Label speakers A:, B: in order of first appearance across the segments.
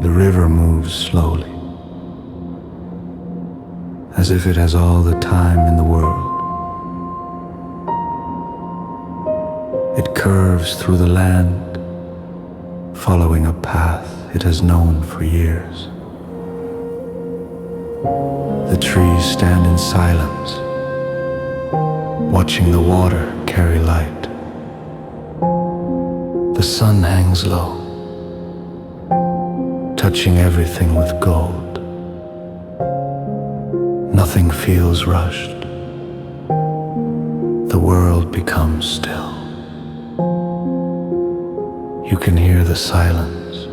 A: The river moves slowly, as if it has all the time in the world. It curves through the land, following a path it has known for years. The trees stand in silence, watching the water carry light. The sun hangs low, touching everything with gold. Nothing feels rushed. The world becomes still. You can hear the silence,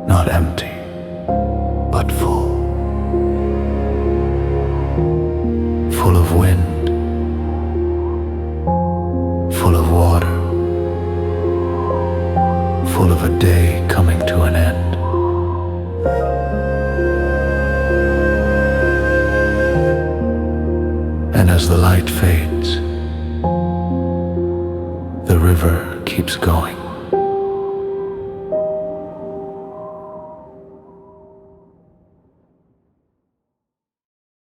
A: not empty, but full. Full of wind, full of water, full of a day coming to an end. And as the light fades, the river keeps going.